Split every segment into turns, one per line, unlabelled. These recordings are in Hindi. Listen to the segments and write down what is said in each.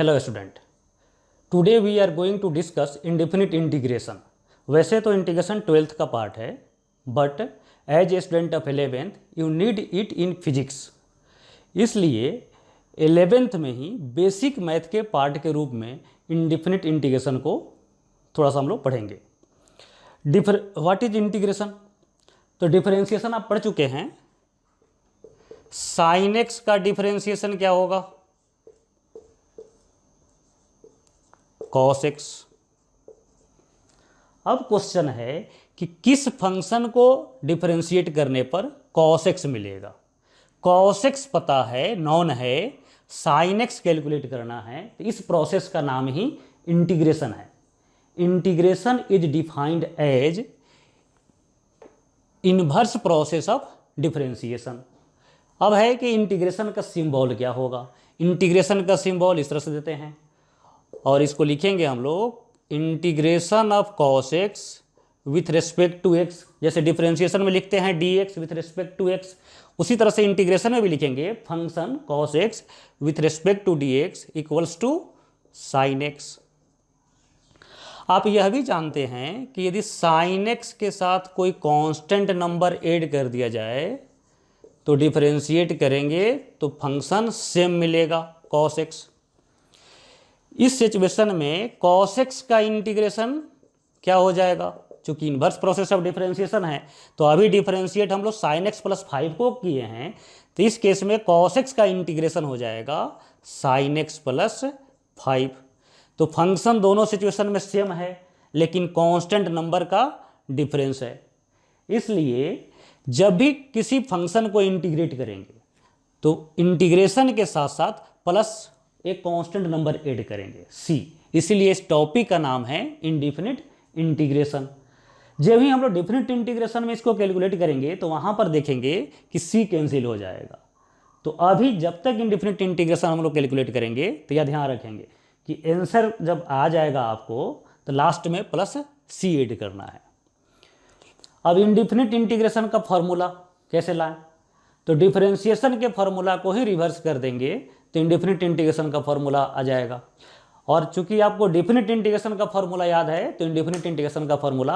Hello student, today we are going to discuss indefinite integration. वैसे तो इंटीग्रेशन 12th का पार्ट है, but as a student of 11th you need it in physics. इसलिए 11th में ही बेसिक मैथ के पार्ट के रूप में इंडेफिनिट इंटीग्रेशन को थोड़ा सा हम लोग पढ़ेंगे। What is integration? तो डिफरेंशिएशन आप पढ़ चुके हैं। साइन एक्स का डिफरेंशिएशन क्या होगा? Cos x. अब क्वेश्चन है कि किस फंक्शन को डिफरेंशिएट करने पर कॉस एक्स मिलेगा। कॉस एक्स पता है, नॉन है, साइन एक्स कैलकुलेट करना है, तो इस प्रोसेस का नाम ही इंटीग्रेशन है। Integration is defined as inverse process of differentiation. अब है कि इंटीग्रेशन का सिंबल क्या होगा। इंटीग्रेशन का सिंबल इस तरह से देते हैं और इसको लिखेंगे हम लोग integration of cos X with respect to X. जैसे डिफरेंशिएशन में लिखते हैं D X with respect to X, उसी तरह से इंटीग्रेशन में भी लिखेंगे function cos X with respect to D X equals to sine X. आप यह भी जानते हैं कि यदि साइन एक्स के साथ कोई कांस्टेंट नंबर ऐड कर दिया जाए तो डिफरेंशिएट करेंगे तो फंक्शन सेम मिलेगा कॉस एक्स। इस सिचुएशन में cos x का इंटीग्रेशन क्या हो जाएगा? चूंकि इनवर्स प्रोसेस ऑफ डिफरेंशिएशन है तो अभी डिफरेंशिएट हम लोग sin x प्लस 5 को किए हैं, तो इस केस में cos x का इंटीग्रेशन हो जाएगा sin x प्लस 5। तो फंक्शन दोनों सिचुएशन में सेम है लेकिन कांस्टेंट नंबर का डिफरेंस है। इसलिए जब भी किसी फंक्शन को इंटीग्रेट करेंगे तो इंटीग्रेशन के साथ साथ प्लस एक कांस्टेंट नंबर ऐड करेंगे c। इसीलिए इस टॉपिक का नाम है इंडेफिनिट इंटीग्रेशन। जब भी हम लोग डेफिनिट इंटीग्रेशन में इसको कैलकुलेट करेंगे तो वहां पर देखेंगे कि c कैंसिल हो जाएगा। तो अभी जब तक इंडेफिनिट इंटीग्रेशन हम लोग कैलकुलेट करेंगे तो यह ध्यान रखेंगे कि आंसर जब आ जाएगा आपको तो लास्ट में प्लस c ऐड करना है। अब इंडेफिनिट इंटीग्रेशन का फॉर्मूला कैसे लाएं? तो डिफरेंशिएशन के फॉर्मूला को ही रिवर्स कर देंगे तो इंडेफिनिट इंटीग्रेशन का फॉर्मूला आ जाएगा। और चूंकि आपको डेफिनिट इंटीग्रेशन का फॉर्मूला याद है तो इंडेफिनिट इंटीग्रेशन का फॉर्मूला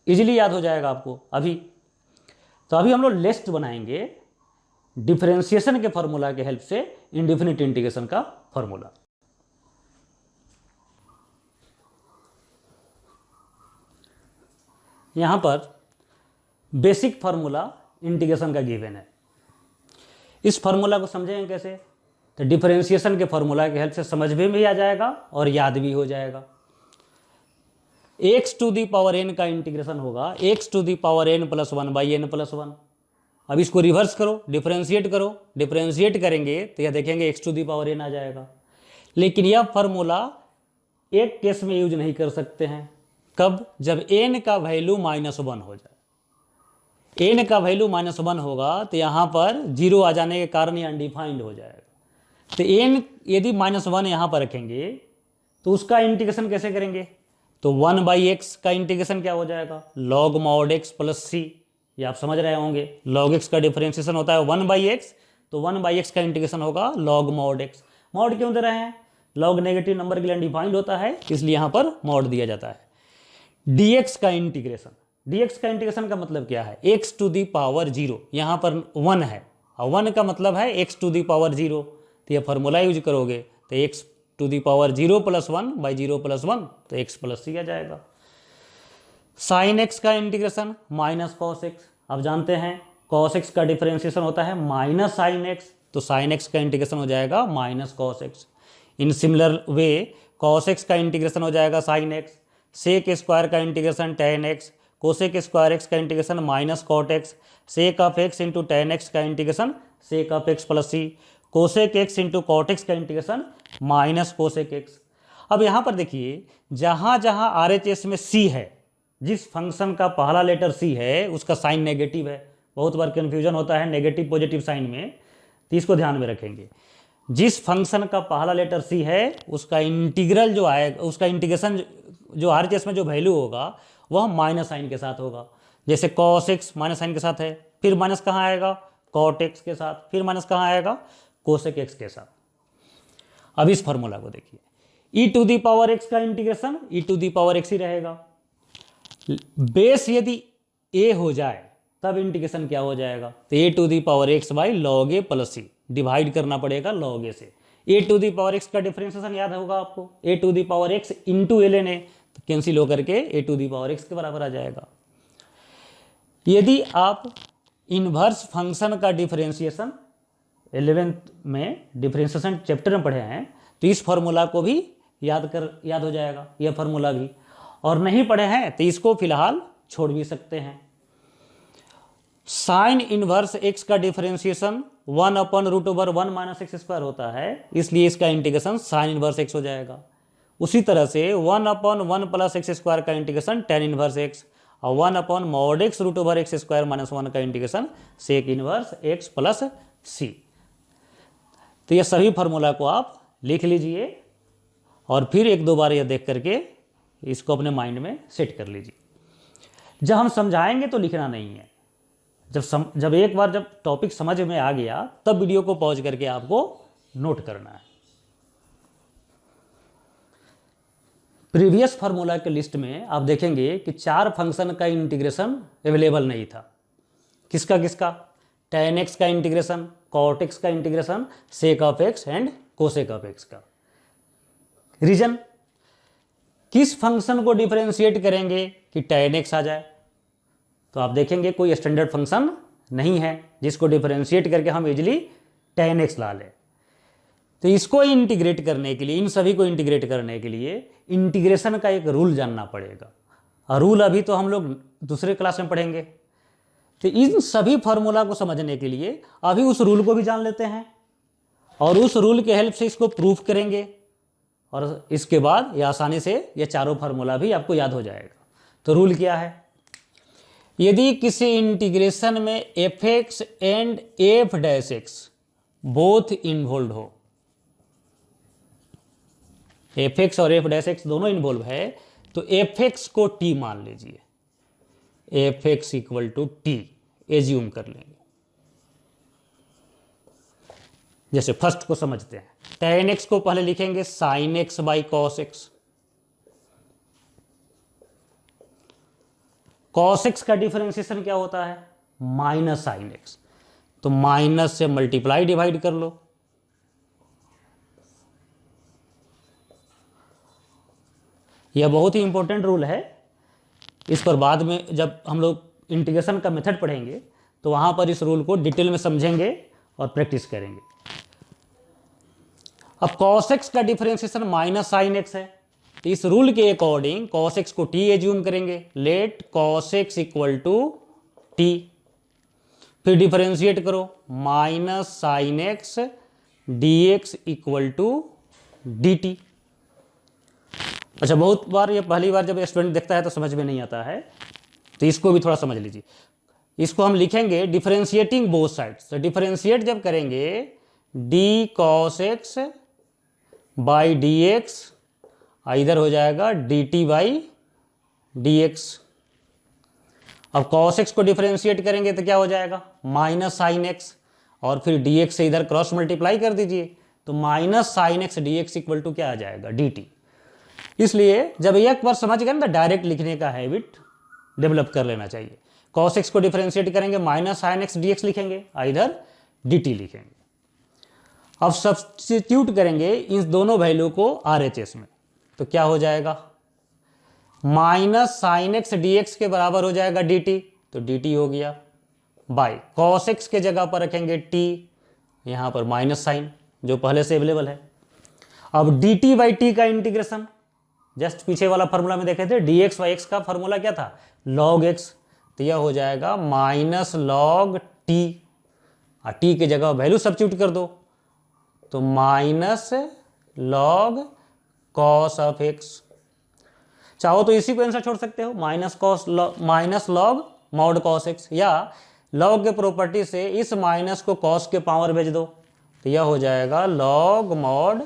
इजीली याद हो जाएगा आपको अभी। तो अभी हम लोग लिस्ट बनाएंगे डिफरेंशिएशन के फॉर्मूला के हेल्प से इंडेफिनिट इंटीग्रेशन का फॉर्मूला। यहां पर बेसिक फॉर्मूला इंटीग्रेशन का गिवन है। इस फॉर्मूला को समझेंगे कैसे? तो डिफरेंशिएशन के फॉर्मूला की हेल्प से समझ में भी आ जाएगा और याद भी हो जाएगा। x to the power n का इंटीग्रेशन होगा x to the power n plus 1 by n plus 1। अब इसको रिवर्स करो, डिफरेंशिएट करो, डिफरेंशिएट करेंगे तो यह देखेंगे x to the power n आ जाएगा। लेकिन यह फॉर्मूला एक केस में यूज नहीं कर सकते हैं। कब? जब n का वैल्यू -1 हो जाए। n का वैल्यू -1 होगा तो यहाँ पर 0 आ जाने के कारण ये अनडिफाइंड हो जाएगा। तो n यदि -1 यहाँ पर रखेंगे तो उसका इंटीग्रेशन कैसे करेंगे? तो 1 बाई एक्स का इंटीग्रेशन क्या हो जाएगा? log mod x प्लस सी। ये आप समझ रहे होंगे, log x का डिफरेंशिएशन होता है 1 बाई एक्स, तो 1 बाई एक्स का इंटीग्रेशन होगा log mod x। मॉड क्यों दे रहे हैं? log नेगेटिव नंबर के लिए अनडिफाइंड होता है इसलिए यहाँ पर मॉड दिया जाता है। dx का इंटीग्रेशन, dx का इंटीग्रेशन का मतलब क्या है? x टू दी पावर 0, यहाँ पर 1 है और 1 का मतलब है x टू दी पावर 0। तो यह फॉर्मूला यूज करोगे तो x to the power 0 plus 1 by 0 plus 1 तो x प्लस सी आ जाएगा। साइन x का इंटीग्रेशन माइनस कॉस x। अब जानते हैं कॉस x का डिफरेंशिएशन होता है माइनस साइन x, तो साइन x का इंटीग्रेशन हो जाएगा minus cos x। In similar way cos x का इंटीग्रेशन हो जाएगा साइन x, सेक स्क्वायर का integration tan X, cosec square X का integration minus cot X, sec of X into tan X का integration sec of x plus C, cosec X into cot X का इंटीग्रेशन माइनस कोसेक एक्स। अब यहाँ पर देखिए जहाँ जहाँ RHS में c है, जिस फंक्शन का पहला लेटर c है उसका साइन नेगेटिव है। बहुत बार कन्फ्यूजन होता है नेगेटिव पॉजिटिव साइन में, तो इसको ध्यान में रखेंगे। जिस फंक्शन का पहला लेटर c है उसका इंटीग्रल जो आएगा, उसका इंटीग्रेशन जो RHS में जो वैल्यू होगा वह माइनस साइन के साथ होगा। जैसे cos x माइनस साइन के साथ है, फिर माइनस कहाँ आएगा? cot x के साथ, फिर माइनस कहाँ आएगा? कोसेक एक्स के साथ। अब इस फॉर्मूला को देखिए, E to the power x का integration E to the power X ही रहेगा। बेस यदि ए हो जाए तब इंटीग्रेशन क्या हो जाएगा, तो a to the power x by log a plus c, divide करना पड़ेगा लॉग ए से। A to the power x का डिफरेंशिएशन याद होगा आपको, a to the power x into l n a, तो कैंसिल होकर के a to the power x के बराबर आ जाएगा। यदि आप इनवर्स फंक्शन का डिफरेंशिएशन 11th में डिफरेंशिएशन चैप्टर में पढ़े हैं, तो इस फॉर्मूला को भी याद हो जाएगा, यह फॉर्मूला भी। और नहीं पढ़े हैं तो इसको फिलहाल छोड़ भी सकते हैं। साइन इनवर्स एक्स का डिफरेंशिएशन 1/√1 माइनस एक्स स्क्वायर होता है, इसलिए इसका इंटीग्रेशन साइन इनवर्स एक्स हो जाएगा। उसी तरह से 1/1 प्लस एक्स स्क्वायर का इंटीग्रेशन टेन इनवर्स एक्स, और 1/mod x √x square minus 1 का integration sec inverse x plus c. तो ये सभी फार्मूला को आप लिख लीजिए और फिर एक दो बार यह देख करके इसको अपने माइंड में सेट कर लीजिए। जब हम समझाएंगे तो लिखना नहीं है, जब एक बार जब टॉपिक समझ में आ गया तब वीडियो को पॉज करके आपको नोट करना है। प्रीवियस फार्मूला के लिस्ट में आप देखेंगे कि 4 फंक्शन का इंटीग्रेशन अवेलेबल नहीं था। किसका किसका, tan x का इंटीग्रेशन, cot x का integration, sec of x and cosec of x का। रीजन, किस फंक्शन को डिफरेंशिएट करेंगे कि tan x आ जाए, तो आप देखेंगे कोई स्टैंडर्ड फंक्शन नहीं है जिसको डिफरेंशिएट करके हम इजीली tan x ला लें। तो इसको इंटीग्रेट करने के लिए, इन सभी को इंटीग्रेट करने के लिए इंटीग्रेशन का एक रूल जानना पड़ेगा, और रूल अभी तो हम लोग दूसरे क्लास में पढ़ेंगे। तो इन सभी फार्मूला को समझने के लिए अभी उस रूल को भी जान लेते हैं और उस रूल के हेल्प से इसको प्रूफ करेंगे, और इसके बाद ये आसानी से ये चारों फार्मूला भी आपको याद हो जाएगा। तो रूल क्या है, यदि किसी इंटीग्रेशन में F X and F dash X both involve हो, एफ एक्स और एफ डैश एक्स दोनों इन्वॉल्व है, तो एफ एक्स को टी मान लीजिए, F x equal to T assume कर लेंगे। जैसे फर्स्ट को समझते हैं, tan x को पहले लिखेंगे sin x by cos x, cos x का डिफरेंशिएशन क्या होता है, माइनस sin x, तो माइनस से मल्टीप्लाई डिवाइड कर लो, यह बहुत ही इंपॉर्टेंट रूल है। इस पर बाद में जब हम लोग इंटीग्रेशन का मेथड पढ़ेंगे तो वहां पर इस रूल को डिटेल में समझेंगे और प्रैक्टिस करेंगे। अब cos x का डिफरेंशिएशन माइनस sin x है, तो इस रूल के अकॉर्डिंग cos x को t एज्यूम करेंगे, let cos x equal to t, फिर डिफरेंशिएट करो, minus sin x dx equal to dt। अच्छा, बहुत बार ये पहली बार जब स्टूडेंट देखता है तो समझ में नहीं आता है, तो इसको भी थोड़ा समझ लीजिए। इसको हम लिखेंगे डिफरेंशिएटिंग बोथ साइड्स, तो डिफरेंशिएट जब करेंगे D cos x by d x, इधर हो जाएगा d t by d x. अब कॉस एक्स को डिफरेंशिएट करेंगे तो क्या हो जाएगा, माइनस साइन एक्स, और फिर डी एक्स से इधर क्रॉस मल्टीप्लाई कर दीजिए, तो minus sine X D x equal to क्या आ जाएगा, डी टी। इसलिए जब एक बार समझ गए ना तो डायरेक्ट लिखने का हैबिट डेवलप कर लेना चाहिए। cos x को डिफरेंशिएट करेंगे, minus sine X D x लिखेंगे, इधर डी टी लिखेंगे। अब सब्स्टिट्यूट करेंगे इन दोनों वैल्यू को RHS में, तो क्या हो जाएगा, minus sine X D x के बराबर हो जाएगा डी टी, तो डी टी हो गया, बाई cos x के जगह पर रखेंगे t, यहाँ पर माइनस साइन जो पहले से अवेलेबल है। अब डी टी बाई टी का इंटीग्रेशन, जस्ट पीछे वाला फॉर्मूला में देखे थे, डी एक्स बाई एक्स का फॉर्मूला क्या था, लॉग एक्स, तो यह हो जाएगा माइनस लॉग टी, और टी के जगह वैल्यू सब्स्टिट्यूट कर दो, तो minus log cos of x. चाहो तो इसी को आंसर छोड़ सकते हो, minus log mod cos x, या लॉग के प्रॉपर्टी से इस माइनस को कॉस के पावर भेज दो, तो यह हो जाएगा log mod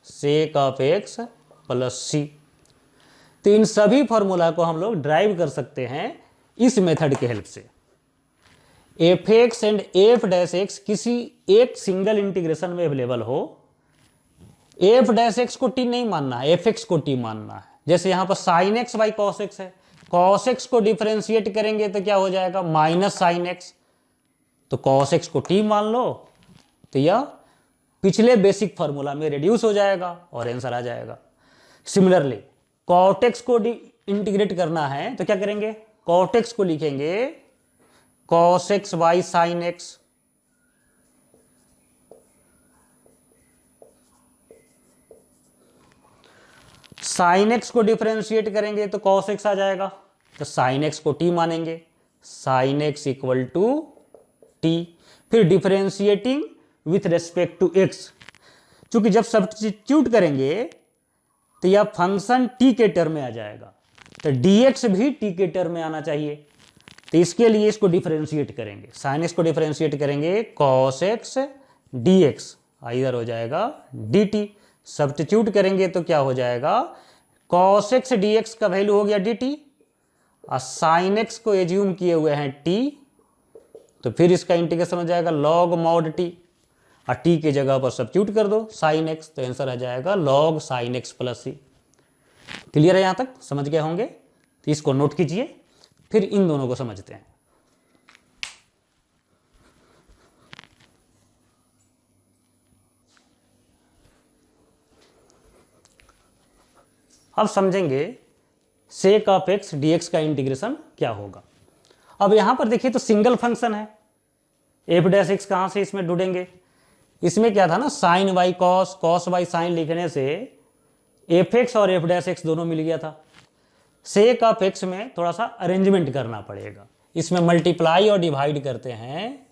sec of x plus c. तो इन सभी फॉर्मूला को हम लोग ड्राइव कर सकते हैं इस मेथड के हेल्प से। F X and F dash x किसी एक सिंगल इंटीग्रेशन में अवेलेबल हो, एफ डैश एक्स को टी नहीं मानना है, एफ एक्स को टी मानना है। जैसे यहाँ पर sine x by cos x है, कॉस एक्स को डिफरेंशिएट करेंगे तो क्या हो जाएगा, माइनस साइन एक्स, तो कॉस एक्स को टी मान लो, तो यह पिछले बेसिक फार्मूला में रिड्यूस हो जाएगा और आंसर आ जाएगा। सिमिलरली कॉट एक्स को इंटीग्रेट करना है तो क्या करेंगे, कॉट एक्स को लिखेंगे cos x by sine x, sine x को डिफरेंशिएट करेंगे तो कॉस एक्स आ जाएगा, तो साइन एक्स को टी मानेंगे, sine x equal to t. फिर differentiating with respect to x, चूंकि जब सब्स्टिट्यूट करेंगे तो यह फंक्शन टी के टर्म में आ जाएगा, तो dx भी टी के टर्म में आना चाहिए, तो इसके लिए इसको डिफरेंशिएट करेंगे, साइन एक्स को डिफरेंशिएट करेंगे कॉस एक्स डी एक्स, इधर हो जाएगा dt, सब्स्टिट्यूट करेंगे तो क्या हो जाएगा, कॉस एक्स डी एक्स का वैल्यू हो गया dt, और साइन एक्स को एज्यूम किए हुए हैं t, तो फिर इसका इंटीग्रेशन हो जाएगा लॉग मॉड टी, और टी की जगह पर सब्स्टिट्यूट कर दो साइन एक्स, तो आंसर आ जाएगा लॉग साइन एक्स प्लस सी। क्लियर है, यहां तक समझ गए होंगे, तो इसको नोट कीजिए, फिर इन दोनों को समझते हैं। अब समझेंगे sec of x D x का इंटीग्रेशन क्या होगा। अब यहां पर देखिए तो सिंगल फंक्शन है, एफ डैश एक्स कहां से इसमें ढूंढेंगे, इसमें क्या था ना, sine by cos, cos by sine लिखने से एफ एक्स और एफ डैश एक्स दोनों मिल गया था। सेक ऑफ एक्स में थोड़ा सा अरेंजमेंट करना पड़ेगा, इसमें मल्टीप्लाई और डिवाइड करते हैं,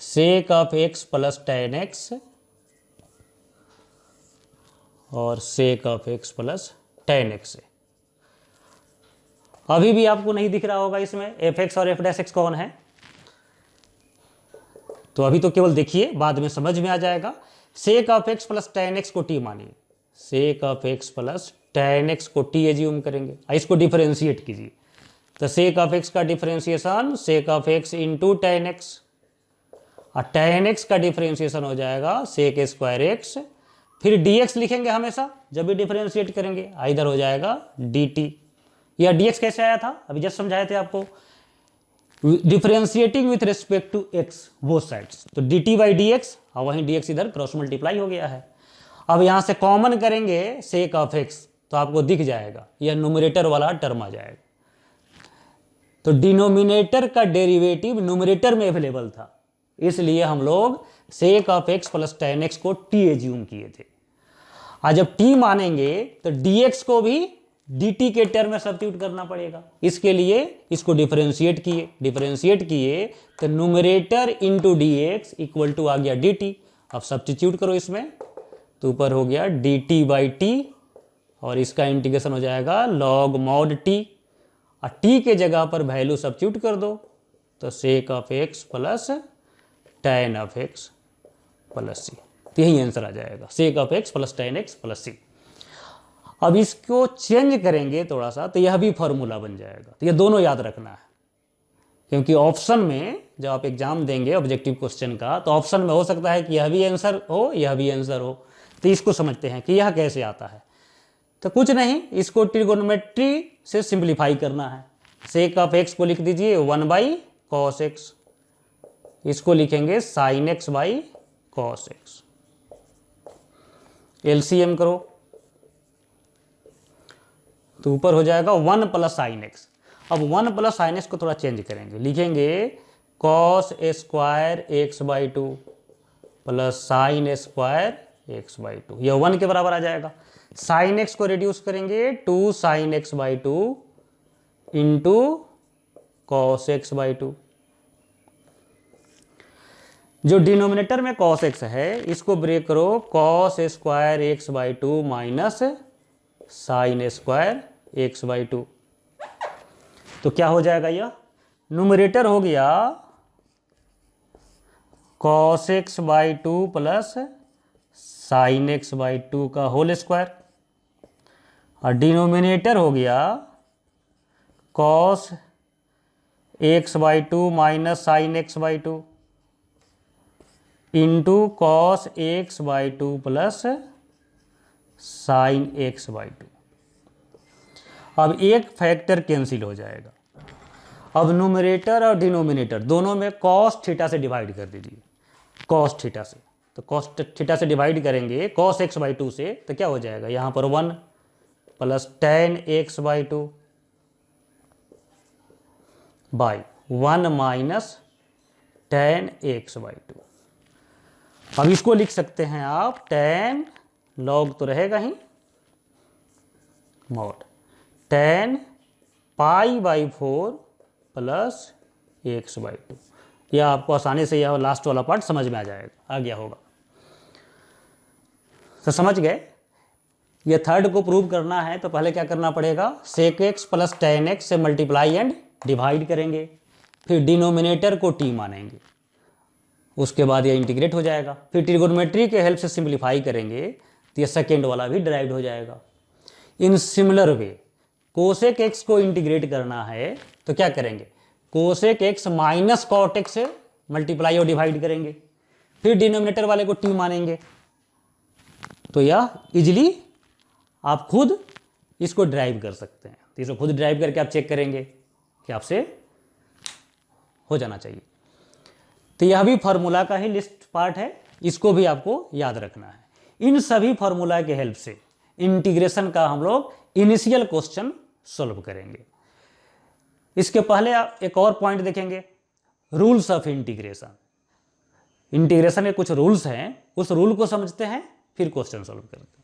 sec of x plus tan x और sec of x plus tan x. अभी भी आपको नहीं दिख रहा होगा इसमें एफ एक्स और एफ डैश एक्स कौन है, तो अभी तो केवल देखिए, बाद में समझ में आ जाएगा। Sec of x plus tan x को टी मानिए, सेक of x plus tan x को टी एज्यूम करेंगे, इसको डिफरेंशिएट कीजिए, तो सेक ऑफ एक्स का differentiation sec of X into tan x, और टेन एक्स का डिफरेंशिएशन हो जाएगा सेक स्क्वायर एक्स, फिर डी एक्स लिखेंगे हमेशा जब भी डिफरेंशिएट करेंगे, इधर हो जाएगा डी टी। यह डी एक्स कैसे आया था, अभी जस्ट समझाए थे आपको, differentiating with respect to x both sides, तो d t by d x, और वहीं डी एक्स इधर क्रॉस मल्टीप्लाई हो गया है। अब यहां से कॉमन करेंगे सेक ऑफ एक्स, तो आपको दिख जाएगा यह न्यूमरेटर वाला टर्म आ जाएगा, तो डिनोमिनेटर का डेरिवेटिव न्यूमरेटर में अवेलेबल था, इसलिए हम लोग सेक of x plus tan x को टी एज्यूम किए थे। आज जब टी मानेंगे तो dx को भी dt के टर्म में सब्स्टिट्यूट करना पड़ेगा, इसके लिए इसको डिफरेंशिएट किए तो numerator into D x equal to आ गया dt। अब सब्स्टिट्यूट करो इसमें, तो ऊपर हो गया dt बाई टी, और इसका इंटीग्रेशन हो जाएगा लॉग मॉड टी, और टी के जगह पर वैल्यू सब्स्टिट्यूट कर दो, तो sec of x plus tan of x plus c, तो यही आंसर आ जाएगा, sec of x plus tan x plus c. अब इसको चेंज करेंगे थोड़ा सा, तो यह भी फॉर्मूला बन जाएगा, तो यह दोनों याद रखना है, क्योंकि ऑप्शन में जब आप एग्जाम देंगे ऑब्जेक्टिव क्वेश्चन का, तो ऑप्शन में हो सकता है कि यह भी आंसर हो यह भी आंसर हो, तो इसको समझते हैं कि यह कैसे आता है। तो कुछ नहीं, इसको ट्रिगोनोमेट्री से सिंप्लीफाई करना है, सेक ऑफ एक्स को लिख दीजिए 1 बाई कॉस एक्स, इसको लिखेंगे sine x by cos x, LCM करो तो ऊपर हो जाएगा 1 प्लस साइन एक्स। अब 1 प्लस साइन एक्स को थोड़ा चेंज करेंगे, लिखेंगे cos square x by two plus sign square x by two, यह 1 के बराबर आ जाएगा। साइन एक्स को रिड्यूस करेंगे 2 sine x by two into cos x by to, जो डिनोमिनेटर में कॉस एक्स है इसको ब्रेक करो, cos square x by to minus sign square x by to, तो क्या हो जाएगा, यह न्यूमरेटर हो गया cos x by two plus sine x by to का होल स्क्वायर, और डिनोमिनेटर हो गया cos x by to minus sine x by two into cos x by two plus sine x by to. अब एक फैक्टर कैंसिल हो जाएगा। अब न्यूमरेटर और डिनोमिनेटर दोनों में कॉस थीटा से डिवाइड कर दीजिए, कॉस थीटा से। तो कॉस थीटा से डिवाइड करेंगे कॉस एक्स बाई टू से, तो क्या हो जाएगा यहाँ पर 1 plus tan x by two by 1 minus ten x by to. अब इसको लिख सकते हैं आप टेन लॉग तो रहेगा ही mod tan pi by 4 plus x by two. यह आपको आसानी से यह लास्ट वाला पार्ट समझ में आ गया होगा। तो समझ गए। ये थर्ड को प्रूव करना है तो पहले क्या करना पड़ेगा, sec X plus tan X से मल्टीप्लाई एंड डिवाइड करेंगे, फिर डिनोमिनेटर को टी मानेंगे, उसके बाद ये इंटीग्रेट हो जाएगा। फिर ट्रिगोनोमेट्री के हेल्प से सिंप्लीफाई करेंगे तो ये सेकेंड वाला भी डिराइव्ड हो जाएगा। In similar way cosec X को इंटीग्रेट करना है तो क्या करेंगे, cosec X minus cot X से मल्टीप्लाई और डिवाइड करेंगे, फिर डिनोमिनेटर वाले को टी मानेंगे। तो यह इजिली आप खुद इसको ड्राइव कर सकते हैं। तो इसको खुद ड्राइव करके आप चेक करेंगे कि आपसे हो जाना चाहिए। तो यह भी फार्मूला का ही लिस्ट पार्ट है, इसको भी आपको याद रखना है। इन सभी फार्मूला के हेल्प से इंटीग्रेशन का हम लोग इनिशियल क्वेश्चन सॉल्व करेंगे। इसके पहले आप एक और पॉइंट देखेंगे, रूल्स ऑफ इंटीग्रेशन। इंटीग्रेशन के कुछ रूल्स हैं, उस रूल को समझते हैं फिर क्वेश्चन सॉल्व करते हैं।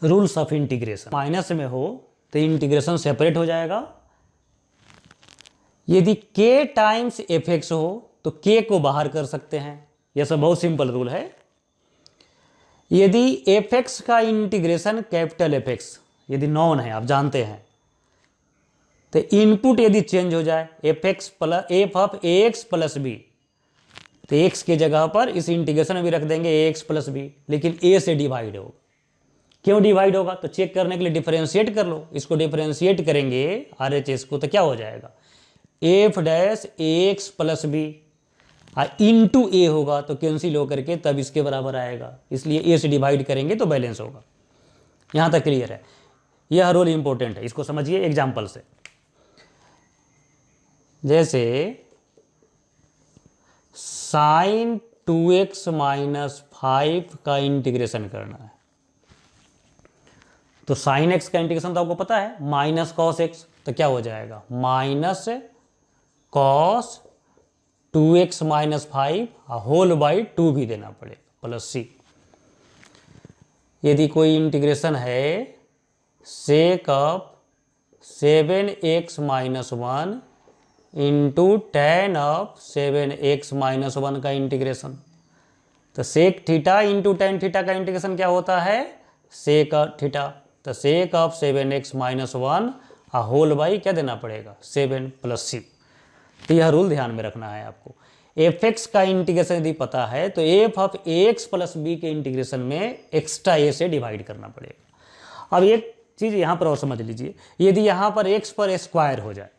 रूल्स ऑफ इंटीग्रेशन, माइनस में हो तो इंटीग्रेशन सेपरेट हो जाएगा। यदि k टाइम्स एफ एक्स हो तो k को बाहर कर सकते हैं, यह सब बहुत सिंपल रूल है। यदि एफ एक्स का इंटीग्रेशन कैपिटल एफ एक्स यदि नॉन है, आप जानते हैं, तो इनपुट यदि चेंज हो जाए F X plus F of A x plus B, तो एक्स की जगह पर इस इंटीग्रेशन में भी रख देंगे ए एक्स प्लस बी, लेकिन ए से डिवाइड होगा। क्यों डिवाइड होगा, तो चेक करने के लिए डिफरेंशिएट कर लो। इसको डिफरेंशिएट करेंगे आर एच एस को तो क्या हो जाएगा, एफ डैश ए एक्स प्लस बी इंटू ए होगा तो कैंसिल होकर के तब इसके बराबर आएगा, इसलिए ए से डिवाइड करेंगे तो बैलेंस होगा। यहां तक क्लियर है। यह रूल इंपॉर्टेंट है, इसको समझिए एग्जाम्पल से। जैसे साइन 2x माइनस 5 का इंटीग्रेशन करना है, तो साइन एक्स का इंटीग्रेशन तो आपको पता है माइनस कॉस एक्स, तो क्या हो जाएगा minus cos 2x minus 5 whole by 2 भी देना पड़ेगा प्लस सी। यदि कोई इंटीग्रेशन है sec of 7x minus 1 into tan of 7x minus 1 का इंटीग्रेशन, तो sec theta into tan theta का इंटीग्रेशन क्या होता है सेक थीटा, तो sec of 7x minus 1 whole by क्या देना पड़ेगा 7 प्लस सी। तो यह रूल ध्यान में रखना है आपको। एफ एक्स का इंटीग्रेशन यदि पता है तो F of A x plus B के इंटीग्रेशन में एक्स्ट्रा ए से डिवाइड करना पड़ेगा। अब एक चीज़ यहाँ पर और समझ लीजिए, यदि यहाँ पर एक्स पर स्क्वायर हो जाए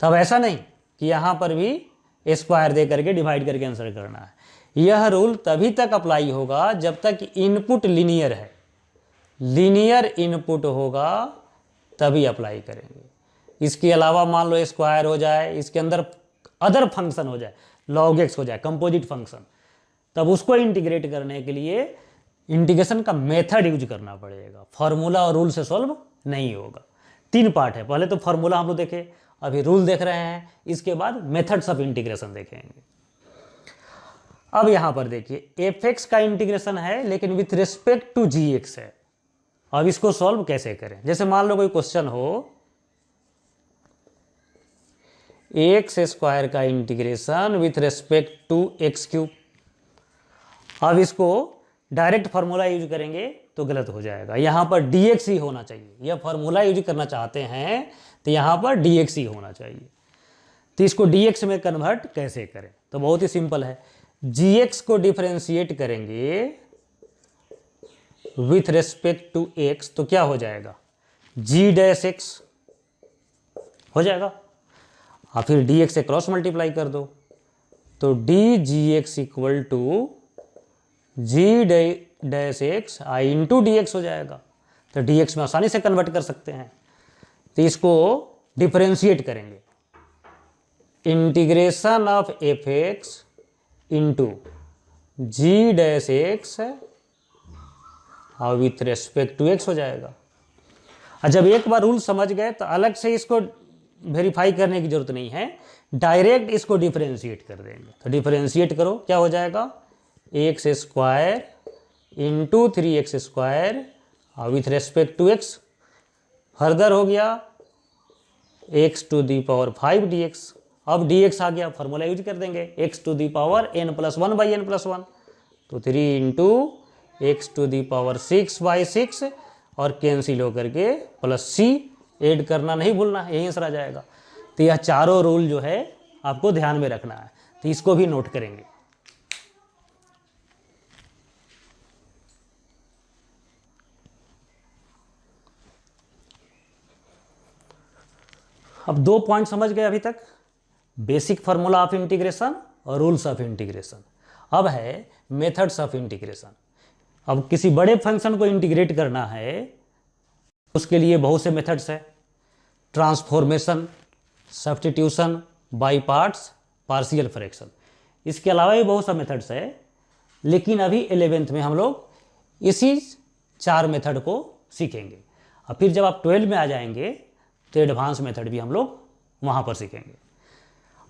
तब ऐसा नहीं कि यहाँ पर भी स्क्वायर दे करके डिवाइड करके आंसर करना है। यह रूल तभी तक अप्लाई होगा जब तक इनपुट लीनियर है, लीनियर इनपुट होगा तभी अप्लाई करेंगे। इसके अलावा मान लो स्क्वायर हो जाए, इसके अंदर अदर फंक्शन हो जाए, लॉग एक्स हो जाए कंपोजिट फंक्शन, तब उसको इंटीग्रेट करने के लिए इंटीग्रेशन का मेथड यूज करना पड़ेगा, फॉर्मूला और रूल से सॉल्व नहीं होगा। 3 पार्ट है, पहले तो फॉर्मूला हम लोग देखे, अभी रूल देख रहे हैं, इसके बाद मेथड्स ऑफ इंटीग्रेशन देखेंगे। अब यहां पर देखिए एफ एक्स का इंटीग्रेशन है लेकिन with respect to G X है। अब इसको सॉल्व कैसे करें, जैसे मान लो कोई क्वेश्चन हो एक्स स्क्वायर का integration with respect to X cube. अब इसको डायरेक्ट फार्मूला यूज करेंगे तो गलत हो जाएगा, यहां पर dx ही होना चाहिए। यह फार्मूला यूज करना चाहते हैं तो यहां पर dx ही होना चाहिए। तो इसको dx में कन्वर्ट कैसे करें, तो बहुत ही सिंपल है। gx को डिफरेंशिएट करेंगे विथ रेस्पेक्ट टू x तो क्या हो जाएगा g डैश x हो जाएगा, और फिर डी एक्स से क्रॉस मल्टीप्लाई कर दो, तो D G X equal to G dash X आई इंटू डी एक्स हो जाएगा। तो डी एक्स में आसानी से कन्वर्ट कर सकते हैं। तो इसको डिफरेंशिएट करेंगे, integration of F X into G dash X और विथ रेस्पेक्ट टू एक्स हो जाएगा। और जब एक बार रूल समझ गए तो अलग से इसको वेरीफाई करने की जरूरत नहीं है, डायरेक्ट इसको डिफरेंशिएट कर देंगे। तो डिफरेंशिएट करो, क्या हो जाएगा, x square into 3x square और with respect to x, further हो गया x to the power 5 dx। अब dx आ गया, फॉर्मूला यूज कर देंगे, x to the power n+1/n+1, तो 3 into X to the power 6/6 और कैंसिल होकर के +c, ऐड करना नहीं भूलना, यहीं आंसर आ जाएगा। तो यह चारों रूल जो है आपको ध्यान में रखना है, तो इसको भी नोट करेंगे। अब 2 पॉइंट समझ गए अभी तक, बेसिक फार्मूला ऑफ इंटीग्रेशन और रूल्स ऑफ इंटीग्रेशन। अब है मेथड्स ऑफ इंटीग्रेशन। अब किसी बड़े फंक्शन को इंटीग्रेट करना है, उसके लिए बहुत से मेथड्स है, transformation, substitution, by parts, partial fraction. इसके अलावा भी बहुत सा मेथड्स है, लेकिन अभी 11th में हम लोग इसी 4 मेथड को सीखेंगे। और फिर जब आप 12 में आ जाएंगे तो एडवांस मेथड भी हम लोग वहाँ पर सीखेंगे।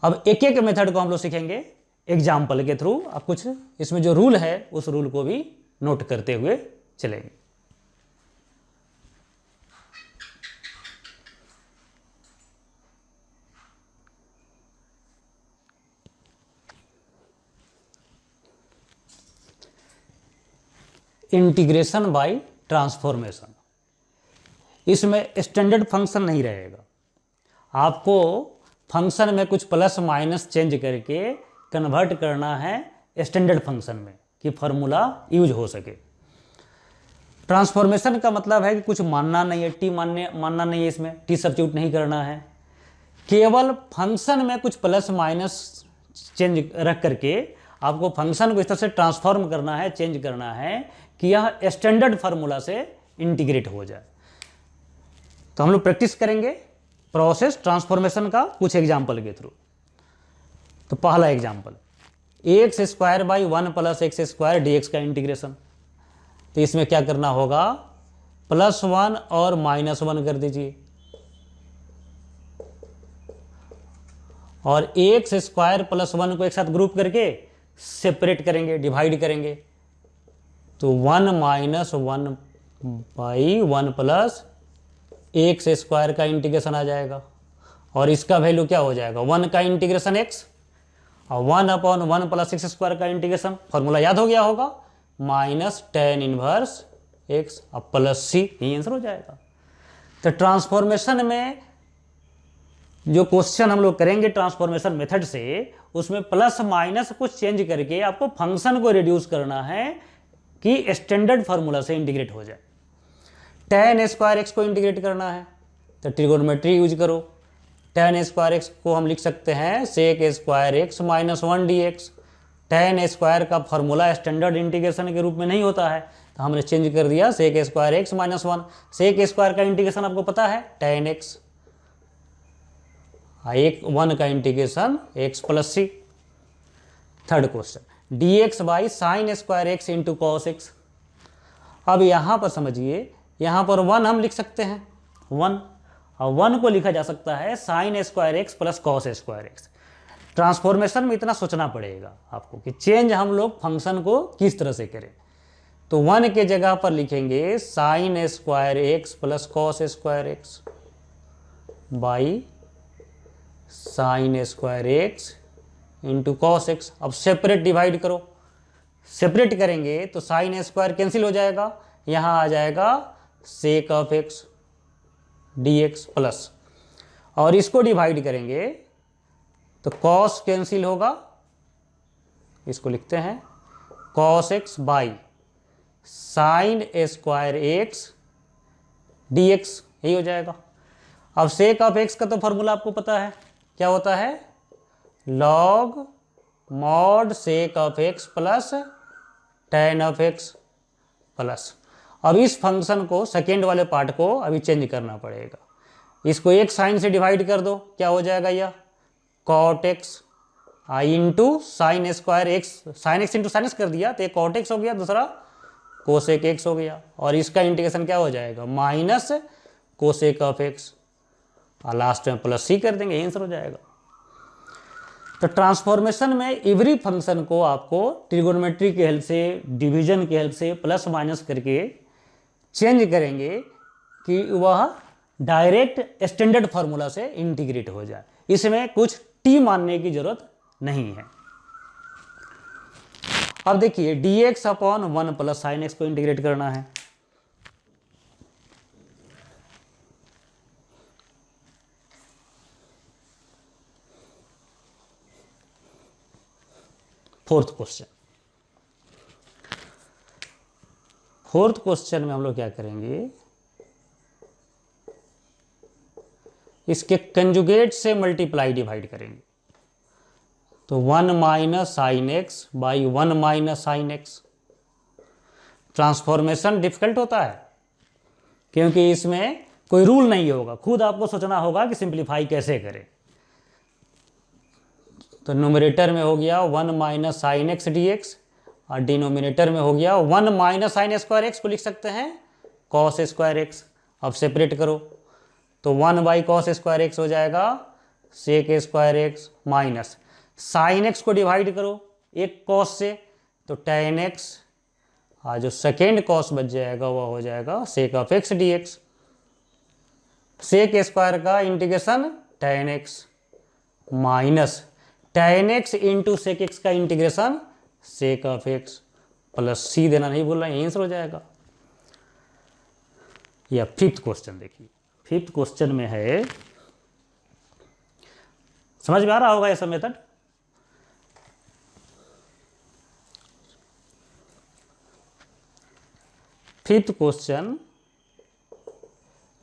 अब एक एक मेथड को हम लोग सीखेंगे एग्जाम्पल के थ्रू। अब कुछ इसमें जो रूल है उस रूल को भी नोट करते हुए चलेंगे। इंटीग्रेशन बाय ट्रांसफॉर्मेशन, इसमें स्टैंडर्ड फंक्शन नहीं रहेगा, आपको फंक्शन में कुछ प्लस माइनस चेंज करके कन्वर्ट करना है स्टैंडर्ड फंक्शन में कि फॉर्मूला यूज हो सके। ट्रांसफॉर्मेशन का मतलब है कि कुछ मानना नहीं है, टी मानना नहीं है, इसमें टी सब्स्टिट्यूट नहीं करना है, केवल फंक्शन में कुछ प्लस माइनस चेंज रख करके आपको फंक्शन को इस तरह से ट्रांसफॉर्म करना है, चेंज करना है कि यह स्टैंडर्ड फार्मूला से इंटीग्रेट हो जाए। तो हम लोग प्रैक्टिस करेंगे प्रोसेस ट्रांसफॉर्मेशन का कुछ एग्जाम्पल के थ्रू। तो पहला example, x square by 1 + x² dx का इंटीग्रेशन। तो इसमें क्या करना होगा, +1 और -1 कर दीजिए और एक्स स्क्वायर प्लस 1 को एक साथ ग्रुप करके सेपरेट करेंगे, डिवाइड करेंगे। तो 1 - 1/1 प्लस एक्स स्क्वायर का इंटीग्रेशन आ जाएगा और इसका वैल्यू क्या हो जाएगा, 1 का इंटीग्रेशन x और 1/1 प्लस x² का इंटीग्रेशन, फॉर्मूला याद हो गया होगा, -tan इनवर्स x और प्लस c, यही आंसर हो जाएगा। तो ट्रांसफॉर्मेशन में जो क्वेश्चन हम लोग करेंगे ट्रांसफॉर्मेशन मेथड से, उसमें प्लस माइनस कुछ चेंज करके आपको फंक्शन को रिड्यूस करना है कि स्टैंडर्ड फार्मूला से इंटीग्रेट हो जाए। tan स्क्वायर एक्स को इंटीग्रेट करना है तो ट्रिगोनोमेट्री यूज करो। tan स्क्वायर एक्स को हम लिख सकते हैं sec square x -1 dx। tan square का फार्मूला स्टैंडर्ड इंटीग्रेशन के रूप में नहीं होता है, तो हमने चेंज कर दिया sec square x -1। sec square का इंटीग्रेशन आपको पता है tan x, 1 का integration x + c। Third question, dx by sine square x into cos x. अब यहाँ पर समझिए, यहाँ पर 1 हम लिख सकते हैं 1, और 1 को लिखा जा सकता है sine square x plus cos square x. Transformation में इतना सोचना पड़ेगा आपको कि चेंज हम लोग फंक्शन को किस तरह से करें। तो 1 के जगह पर लिखेंगे sign square x plus cos square x by sign square x into cos x. अब सेपरेट डिवाइड करो, सेपरेट करेंगे तो साइन स्क्वायर कैंसिल हो जाएगा, यहाँ आ जाएगा sec of x dx plus, और इसको डिवाइड करेंगे तो कॉस कैंसिल होगा, इसको लिखते हैं cos x by sign square x dx, यही हो जाएगा। अब सेक ऑफ एक्स का तो फॉर्मूला आपको पता है, क्या होता है, log mod sec of x plus tan of x plus. अब इस फंक्शन को, सेकेंड वाले पार्ट को अभी चेंज करना पड़ेगा। इसको एक साइन से डिवाइड कर दो, क्या हो जाएगा यह cot x I into sine square x, sine x into sine x कर दिया तो एक cot x हो गया, दूसरा कोसेक x हो गया, और इसका इंटीग्रेशन क्या हो जाएगा माइनस कोसेक ऑफ एक्स, और लास्ट में प्लस सी कर देंगे, आंसर हो जाएगा। तो ट्रांसफॉर्मेशन में एवरी फंक्शन को आपको ट्रिगोनोमेट्री की हेल्प से, डिवीजन की हेल्प से प्लस माइनस करके चेंज करेंगे कि वह डायरेक्ट स्टैंडर्ड फार्मूला से इंटीग्रेट हो जाए। इसमें कुछ टी मानने की जरूरत नहीं है। अब देखिए dx upon 1 plus sine x को इंटीग्रेट करना है। फोर्थ क्वेश्चन में हम लोग क्या करेंगे, इसके कंजुगेट से मल्टीप्लाई डिवाइड करेंगे। तो 1 minus sine x by 1 minus sine x. Transformation difficult होता है क्योंकि इसमें कोई रूल नहीं होगा, खुद आपको सोचना होगा कि सिंप्लीफाई कैसे करें। तो न्यूमरेटर में हो गया 1 minus sine X D x, और डिनोमिनेटर में हो गया 1 माइनस साइन स्क्वायर एक्स को लिख सकते हैं कॉस स्क्वायर एक्स। अब सेपरेट करो तो 1 बाई कॉस स्क्वायर एक्स हो जाएगा sec square X, minus sine x को डिवाइड करो एक कॉस से तो tan एक्स, और जो सेकेंड कॉस बच जाएगा वह हो जाएगा sec of x D x. Sec square का integration tan x minus tan x into sec x का integration sec of x plus c देना नहीं बोल रहे हैं, आंसर हो जाएगा। या फिफ्थ क्वेश्चन देखिए, फिफ्थ क्वेश्चन में है, समझ में आ रहा होगा ऐसा method. Fifth question,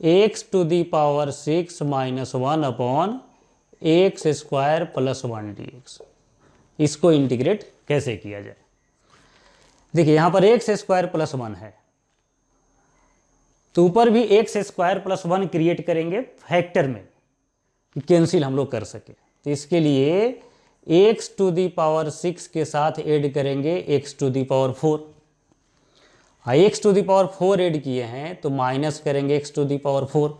x to the power 6 minus 1 upon x square plus 1 D x, इसको इंटीग्रेट कैसे किया जाए। देखिए यहां पर एक्स स्क्वायर प्लस 1 है, तो ऊपर भी एक्स स्क्वायर प्लस 1 क्रिएट करेंगे फैक्टर में, कैंसिल हम लोग कर सके। तो इसके लिए एक्स टू दी पावर 6 के साथ ऐड करेंगे x to the power 4। X to the power 4 add किए हैं तो माइनस करेंगे x to the power 4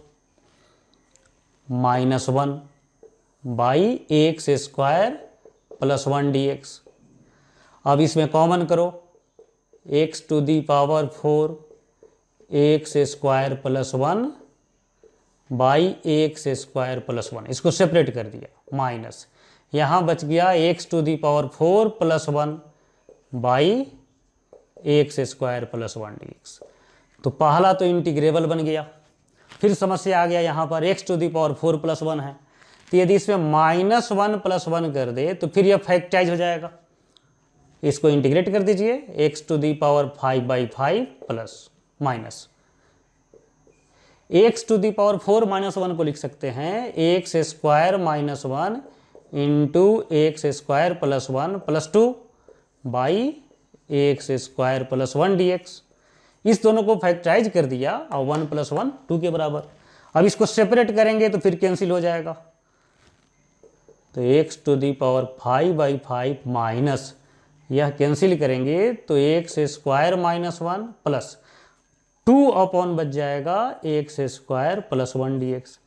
minus 1 by x square plus 1 D x. अब इसमें कॉमन करो, X to the power 4 X square plus 1 by x square plus 1, इसको सेपरेट कर दिया, माइनस यहाँ बच गया X to the power 4 plus 1 by x square plus 1 D x. तो पहला तो इंटीग्रेबल बन गया। फिर समस्या आ गया, यहाँ पर X to the power 4 plus 1 है, तो यदि इसमें माइनस 1 प्लस 1 कर दे तो फिर यह फैक्टराइज हो जाएगा। इसको इंटीग्रेट कर दीजिए, x to the power 5 by 5 plus minus x to the power 4 minus 1 को लिख सकते हैं x square minus 1 into x square plus 1 plus 2 by x square plus 1 D x. इस दोनों को फैक्टराइज कर दिया और 1 प्लस 1 2 के बराबर। अब इसको सेपरेट करेंगे तो फिर कैंसिल हो जाएगा, तो x to the power 5 by 5 minus यह कैंसिल करेंगे तो x square minus 1 plus 2 upon बच जाएगा x square plus 1 D x.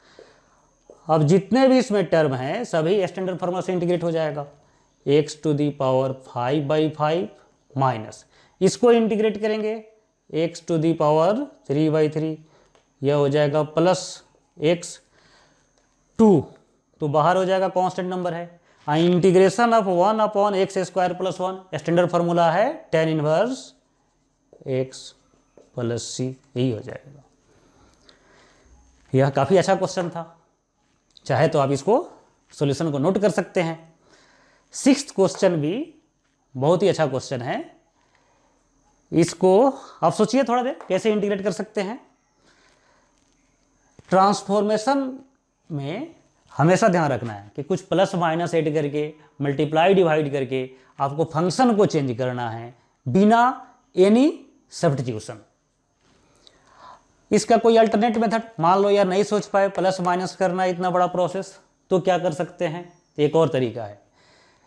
अब जितने भी इसमें टर्म हैं सभी स्टैंडर्ड फॉर्मूला से इंटीग्रेट हो जाएगा, x to the power 5 by 5 minus इसको इंटीग्रेट करेंगे x to the power 3 by 3, यह हो जाएगा प्लस एक्स 2, तो बाहर हो जाएगा कांस्टेंट नंबर है। Integration of 1 upon x square plus 1 standard formula है tan इनवर्स एक्स प्लस सी, यही हो जाएगा। यह काफ़ी अच्छा क्वेश्चन था, चाहे तो आप इसको सॉल्यूशन को नोट कर सकते हैं। सिक्स्थ क्वेश्चन भी बहुत ही अच्छा क्वेश्चन है, इसको आप सोचिए थोड़ा देर कैसे इंटीग्रेट कर सकते हैं। ट्रांसफॉर्मेशन में हमेशा ध्यान रखना है कि कुछ प्लस माइनस ऐड करके, मल्टीप्लाई डिवाइड करके आपको फंक्शन को चेंज करना है बिना एनी सब्स्टिट्यूशन। इसका कोई अल्टरनेट मेथड, मान लो यार नहीं सोच पाए प्लस माइनस करना है इतना बड़ा प्रोसेस, तो क्या कर सकते हैं? एक और तरीका है,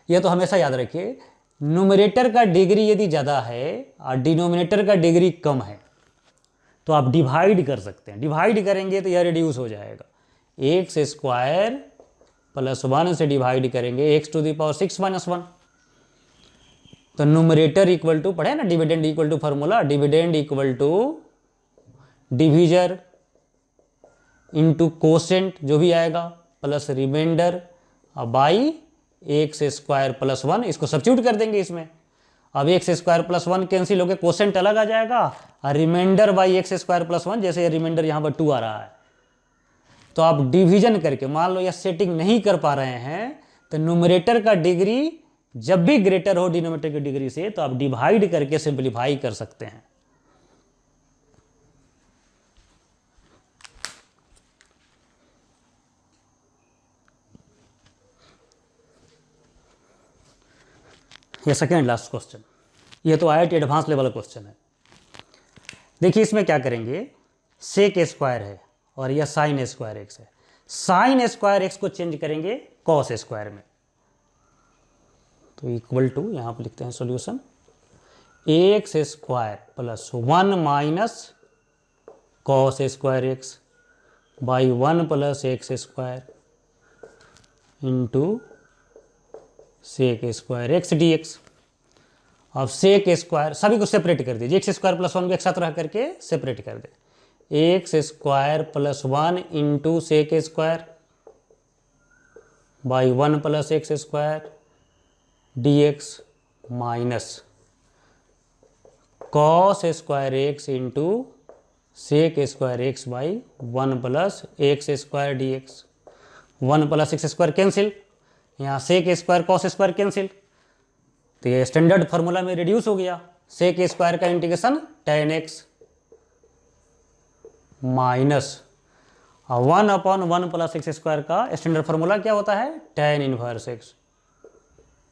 यह तो हमेशा याद रखिए, न्यूमरेटर का डिग्री यदि ज़्यादा है और डिनोमिनेटर का डिग्री कम है तो आप डिवाइड कर सकते हैं। डिवाइड करेंगे तो यह रिड्यूस हो जाएगा, एक्स स्क्वायर प्लस 1 से डिवाइड करेंगे x to the power 6 minus 1, तो न्यूमरेटर इक्वल टू, पढ़े ना dividend equal to formula, dividend equal to divisor into quotient जो भी आएगा plus reminder by x square plus 1, इसको सब्स्टिट्यूट कर देंगे इसमें। अब एक्स स्क्वायर प्लस 1 कैंसिल होकर कोसेंट अलग आ जाएगा और reminder by x square plus 1, जैसे रिमाइंडर यहाँ पर 2 आ रहा है, तो आप डिवीजन करके, मान लो यह सेटिंग नहीं कर पा रहे हैं तो न्यूमरेटर का डिग्री जब भी ग्रेटर हो डिनोमिनेटर की डिग्री से तो आप डिवाइड करके सिंप्लीफाई कर सकते हैं। ये सेकेंड लास्ट क्वेश्चन, ये तो IIT एडवांस लेवल क्वेश्चन है। देखिए इसमें क्या करेंगे, सेक स्क्वायर है और यह साइन स्क्वायर एक्स है, साइन स्क्वायर एक्स को चेंज करेंगे कॉस स्क्वायर में, तो इक्वल टू यहाँ पर लिखते हैं solution, x square plus 1 minus cos square x by 1 plus x square into sec square x D x. अब सेक स्क्वायर सभी को सेपरेट कर दीजिए, एक्स स्क्वायर प्लस 1 को एक साथ रह करके सेपरेट कर दे, x square plus 1 into sec square by 1 plus x square d x minus cos square x into sec square x by 1 plus x square d x. 1 plus x square cancel, यहाँ sec square cos square cancel, तो ये स्टैंडर्ड फार्मूला में रिड्यूस हो गया। सेक स्क्वायर का integration tan x minus 1/1 plus x square का स्टैंडर्ड फार्मूला क्या होता है, tan inverse x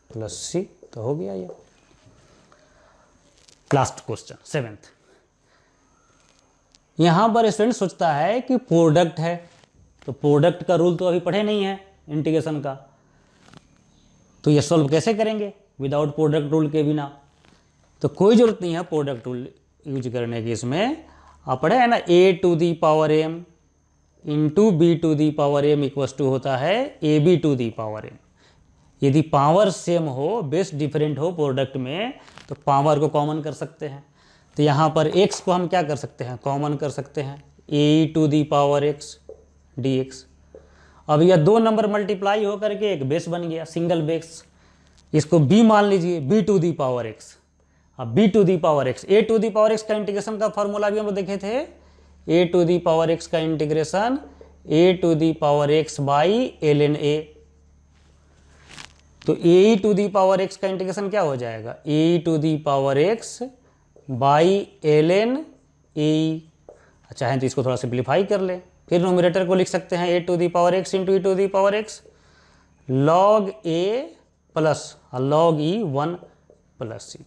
plus c, तो हो गया ये। लास्ट क्वेश्चन 7th, यहां पर स्टूडेंट सोचता है कि प्रोडक्ट है, तो प्रोडक्ट का रूल तो अभी पढ़े नहीं है इंटीग्रेशन का, तो ये सॉल्व कैसे करेंगे विदाउट प्रोडक्ट रूल के बिना? तो कोई ज़रूरत नहीं है प्रोडक्ट रूल यूज करने की, इसमें आप पढ़े है ना, a to the power m into b to the power m equals to होता है ab to the power m। यदि पावर सेम हो, बेस डिफरेंट हो प्रोडक्ट में, तो पावर को कॉमन कर सकते हैं। तो यहाँ पर x को हम क्या कर सकते हैं, कॉमन कर सकते हैं, a to the power x dx। अब यह 2 नंबर मल्टीप्लाई होकर के एक बेस बन गया, सिंगल बेस, इसको b मान लीजिए, b to the power x। अब b to the power x, a to the power x का इंटीग्रेशन का फॉर्मूला भी हम लोग देखे थे, a to the power x का integration a to the power x by ln a। तो a to the power x का इंटीग्रेशन क्या हो जाएगा, a to the power x by ln a। चाहें तो इसको थोड़ा सिंप्लीफाई कर ले, फिर नोमिनेटर को लिख सकते हैं a to the power x into e to the power x log a plus log e 1 plus c।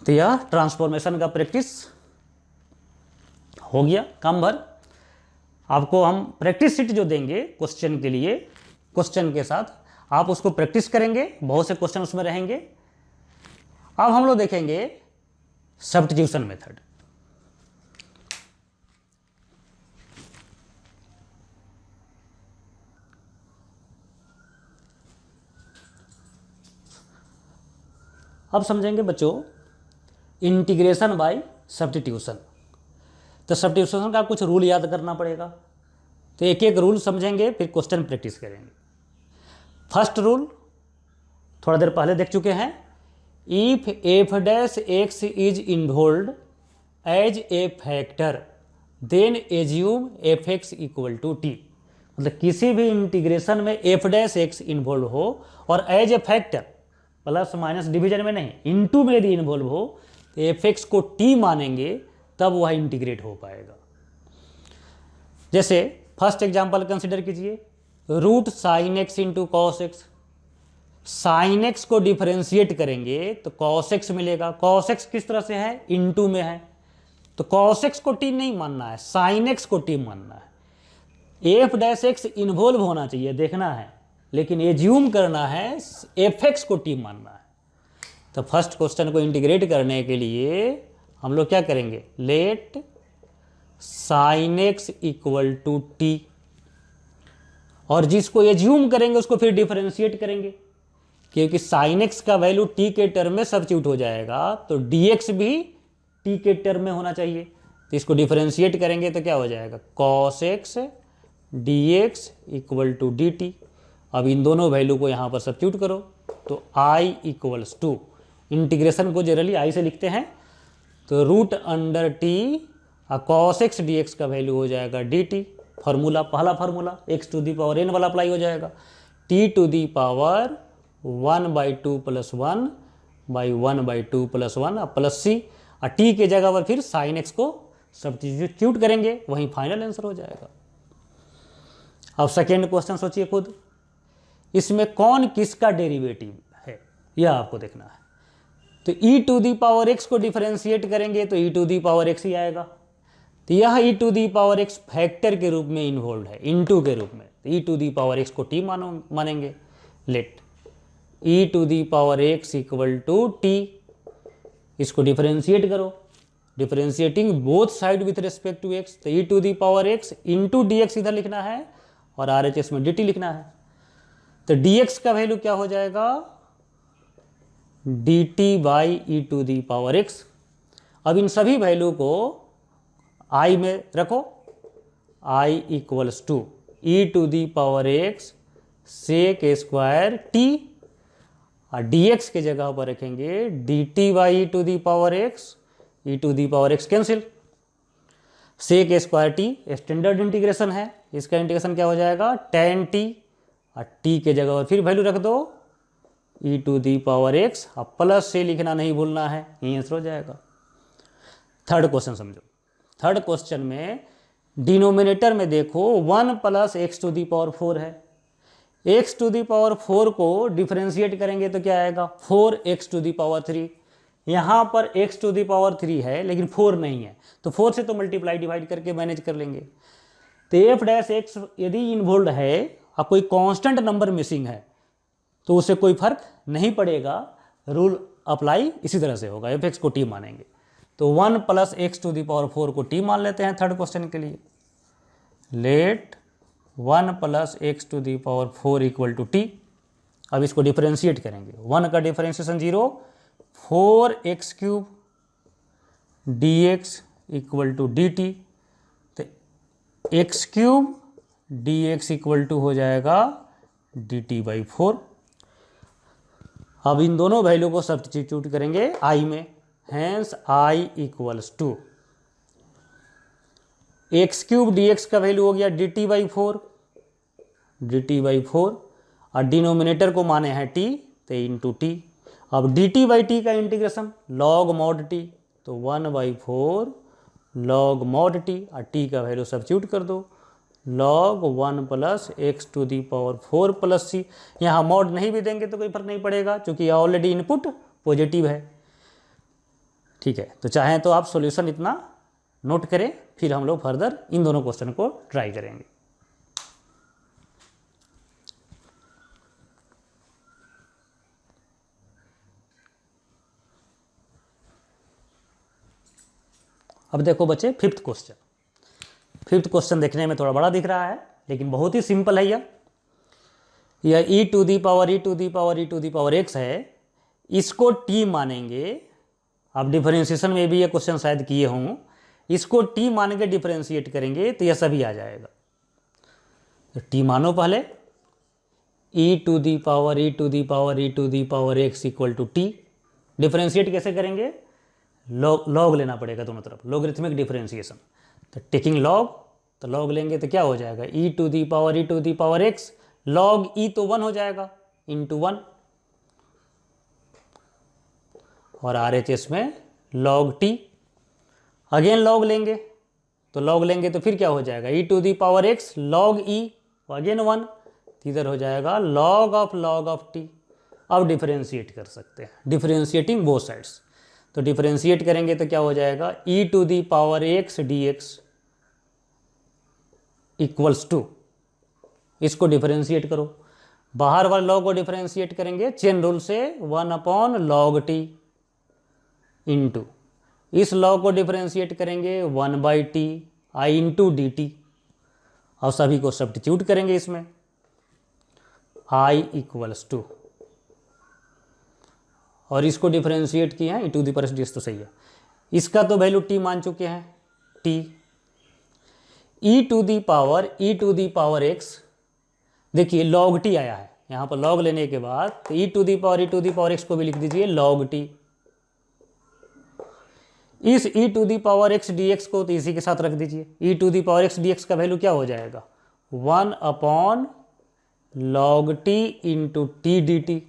तो यह ट्रांसफॉर्मेशन का प्रैक्टिस हो गया काम भर। आपको हम प्रैक्टिस शीट जो देंगे क्वेश्चन के लिए, क्वेश्चन के साथ आप उसको प्रैक्टिस करेंगे, बहुत से क्वेश्चन उसमें रहेंगे। अब हम लोग देखेंगे सब्स्टिट्यूशन मेथड। अब समझेंगे बच्चों इंटीग्रेशन बाय सब्स्टिट्यूशन। तो सब्स्टिट्यूशन का कुछ रूल याद करना पड़ेगा, तो एक एक रूल समझेंगे, फिर क्वेश्चन प्रैक्टिस करेंगे। फर्स्ट रूल थोड़ा देर पहले देख चुके हैं, if f dash x is involve as a factor then assume f x equal to t. मतलब किसी भी इंटीग्रेशन में एफ डैश एक्स इन्वॉल्व हो और as a factor, plus minus division में नहीं, इनटू में यदि इन्वॉल्व हो, तो एफ एक्स को टी मानेंगे तब वह इंटीग्रेट हो पाएगा। जैसे फर्स्ट एग्जाम्पल कंसिडर कीजिए, root sine x into cos x. Sine x को डिफरेंशिएट करेंगे तो कॉस एक्स मिलेगा। कॉस एक्स किस तरह से है, इंटू में है, तो कॉस एक्स को टी नहीं मानना है, साइन एक्स को टी मानना है। एफ डैश एक्स इन्वॉल्व होना चाहिए, देखना है, लेकिन एज्यूम करना है एफ एक्स को टी मानना है। तो फर्स्ट क्वेश्चन को इंटीग्रेट करने के लिए हम लोग क्या करेंगे, let sine x equal to t, और जिसको एज्यूम करेंगे उसको फिर डिफरेंशिएट करेंगे, क्योंकि साइन एक्स का वैल्यू टी के टर्म में सब्स्टिट्यूट हो जाएगा, तो डी एक्स भी टी के टर्म में होना चाहिए। तो इसको डिफरेंशिएट करेंगे तो क्या हो जाएगा, cos x D x equal to d t. अब इन दोनों वैल्यू को यहाँ पर सब्स्टिट्यूट करो, तो आई इक्वल्स टू, इंटीग्रेशन को जनरली आई से लिखते हैं, तो root under t cos x D x का वैल्यू हो जाएगा डी टी। फार्मूला, पहला formula x to the power n वाला अप्लाई हो जाएगा, t to the power 1/2 + 1/1/2 + 1 plus c, और टी के जगह पर फिर साइन एक्स को सब्स्टिट्यूट करेंगे, वहीं फाइनल आंसर हो जाएगा। अब सेकेंड क्वेश्चन सोचिए खुद, इसमें कौन किसका डेरिवेटिव है यह आपको देखना है। तो e to the power x को डिफरेंशिएट करेंगे तो e to the power x ही आएगा, तो यह e to the power x factor के रूप में इन्वॉल्व है, इनटू के रूप में, तो e to the power x को t मानेंगे। Let e to the power x equal to t, इसको डिफरेंशिएट करो, differentiating both side with respect to x, तो e to the power x into D x इधर लिखना है और आर एच एस में डी टी लिखना है। तो डी एक्स का वैल्यू क्या हो जाएगा, d t by e to the power x. अब इन सभी वैल्यू को आई में रखो, I equals to e to the power x sec square t, और डी एक्स के जगह पर रखेंगे d t by e to the power x, e to the power x cancel, sec square t standard integration है, इसका इंटीग्रेशन क्या हो जाएगा tan टी, और टी के जगह पर फिर वैल्यू रख दो ई टू दी पावर एक्स, अब प्लस से लिखना नहीं भूलना है, यही आंसर हो जाएगा। थर्ड क्वेश्चन समझो, थर्ड क्वेश्चन में डिनोमिनेटर में देखो 1 + x टू दी पावर 4 है, x टू दी पावर 4 को डिफरेंशिएट करेंगे तो क्या आएगा 4x टू दी पावर 3। यहाँ पर x टू दी पावर 3 है लेकिन 4 नहीं है, तो 4 से तो मल्टीप्लाई डिवाइड करके मैनेज कर लेंगे। तो एफ डैश एक्स यदि इन्वॉल्व है और कोई कांस्टेंट नंबर मिसिंग है तो उससे कोई फर्क नहीं पड़ेगा, रूल अप्लाई इसी तरह से होगा, एफ एक्स को टी मानेंगे। तो 1 + x टू दी पावर 4 को टी मान लेते हैं थर्ड क्वेश्चन के लिए। Let 1 + x to the power 4 equal to t. अब इसको डिफरेंशिएट करेंगे, 1 का differentiation 0, 4x³ dx equal to d t, तो x³ dx इक्वल टू हो जाएगा dt/4। अब इन दोनों वैल्यू को सब्स्टिट्यूट करेंगे i में, hence i equals to x³ dx का वैल्यू हो गया dt/4, और डिनोमिनेटर को माने हैं t, तो इंटू टी। अब dt/t का इंटीग्रेशन log mod t, तो 1/4 log mod t, और t का वैल्यू सब्स्टिट्यूट कर दो, log 1 + x to the power 4 plus c. यहाँ मॉड नहीं भी देंगे तो कोई फर्क नहीं पड़ेगा क्योंकि यह ऑलरेडी इनपुट पॉजिटिव है। ठीक है, तो चाहें तो आप सॉल्यूशन इतना नोट करें, फिर हम लोग फर्दर इन दोनों क्वेश्चन को ट्राई करेंगे। अब देखो बच्चे फिफ्थ क्वेश्चन। फिफ्थ क्वेश्चन देखने में थोड़ा बड़ा दिख रहा है लेकिन बहुत ही सिंपल है। यह e to the power x है, इसको t मानेंगे। आप डिफरेंशिएशन में भी ये क्वेश्चन शायद किए हों, इसको t मान के डिफरेंशिएट करेंगे तो यह सभी आ जाएगा। तो t मानो पहले, e to the power x equal to t. Differentiate कैसे करेंगे, लॉग लेना पड़ेगा दोनों तरफ, लॉगरिथमिक डिफरेंशिएशन। तो टेकिंग लॉग, तो लॉग लेंगे तो क्या हो जाएगा e to the power x, log e तो 1 हो जाएगा इंटू 1, और RHS में log t। अगेन लॉग लेंगे तो log लेंगे तो फिर क्या हो जाएगा, e to the power x log e, again 1, इधर हो जाएगा log ऑफ t। अब डिफरेंशिएट कर सकते हैं, डिफरेंशिएटिंग बोथ साइड्स। तो डिफरेंशिएट करेंगे तो क्या हो जाएगा, e to the power x dx equals to, इसको डिफरेंशिएट करो, बाहर वाले लॉग को डिफरेंशिएट करेंगे चेन रूल से 1/log t इंटू, इस लॉग को डिफरेंशिएट करेंगे 1/t i into D T. और सभी को सब्स्टिट्यूट करेंगे इसमें, i इक्वल्स टू, और इसको डिफरेंशिएट किए हैं e to the power ds, तो सही है। इसका तो वैल्यू t मान चुके हैं, t e to the power x, देखिए log t आया है यहाँ पर, log लेने के बाद तो e to the power x को भी लिख दीजिए log t। इस e to the power x dx को तो इसी के साथ रख दीजिए, e to the power x dx का वैल्यू क्या हो जाएगा, 1/log t into t d t.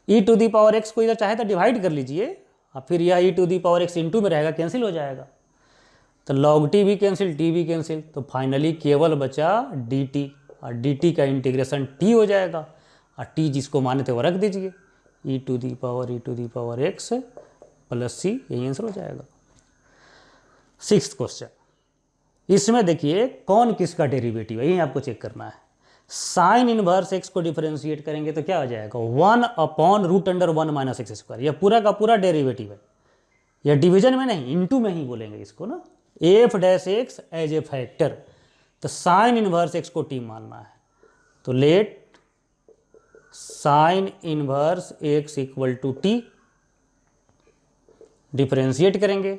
e to the power x को इधर चाहे तो डिवाइड कर लीजिए, और फिर यह e to the power x into में रहेगा, कैंसिल हो जाएगा, तो log t भी कैंसिल, t भी कैंसिल, तो फाइनली केवल बचा dt, और dt का इंटीग्रेशन t हो जाएगा, और t जिसको माने थे वो रख दीजिए, e to the power x plus c, यही आंसर हो जाएगा। 6th क्वेश्चन, इसमें देखिए कौन किसका डेरिवेटिव है, यही आपको चेक करना है। साइन इनवर्स x को डिफरेंशिएट करेंगे तो क्या हो जाएगा, 1/√1 माइनस एक्स स्क्वायर, यह पूरा का पूरा डेरिवेटिव है, यह डिवीजन में नहीं इनटू में ही बोलेंगे इसको ना, f dash x as a factor, तो साइन इनवर्स एक्स को टी मानना है, तो let sine inverse x equal to t, differentiate करेंगे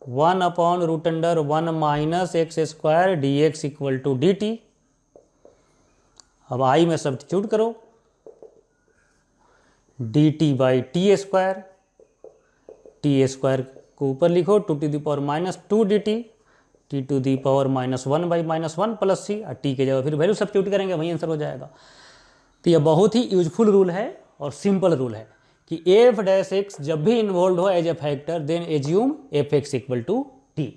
1/√1 minus x square d x equal to d t. अब आई में सब्स्टिट्यूट करो, d t by t square, t square को ऊपर लिखो, to to the power -2 d t, t to the power -1/-1 plus c, और टी के जगह फिर वैल्यू सब्स्टिट्यूट करेंगे, वही आंसर हो जाएगा। तो यह बहुत ही यूजफुल रूल है और सिंपल रूल है कि एफ डैश एक्स जब भी इन्वॉल्व हो as a factor, then assume f x equal to t.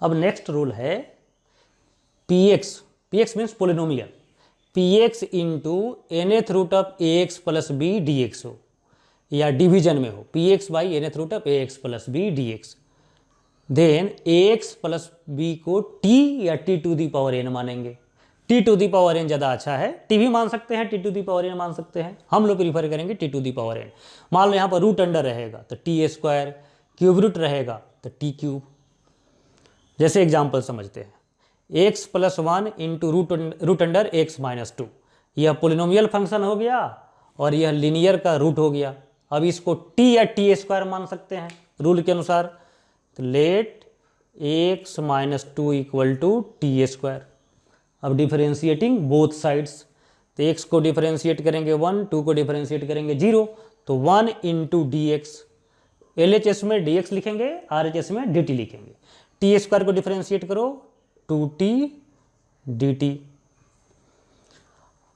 अब नेक्स्ट रूल है px, px means polynomial, px into nth root of ax plus b d x हो, या डिवीजन में हो px by nth root of ax plus b d x, then ax plus b को t या t to the power n मानेंगे। t to the power n ज़्यादा अच्छा है, t भी मान सकते हैं, t to the power n मान सकते हैं, हम लोग प्रीफर करेंगे t to the power n। मान लो यहाँ पर रूट अंडर रहेगा तो t स्क्वायर, क्यूब रूट रहेगा तो t क्यूब। जैसे एग्जाम्पल समझते हैं, x plus 1 into root under x minus 2, यह पोलिनोमियल फंक्शन हो गया और यह लीनियर का रूट हो गया। अब इसको t या t स्क्वायर मान सकते हैं रूल के अनुसार, तो let x minus 2 equal to t square. अब डिफरेंशिएटिंग बोथ साइड्स, तो x को डिफरेंशिएट करेंगे 1, 2 को डिफरेंशिएट करेंगे 0, तो 1 इंटू डी एक्स, LHS में dx लिखेंगे, RHS में dt लिखेंगे। टी स्क्वायर को डिफरेंशिएट करो 2t dt।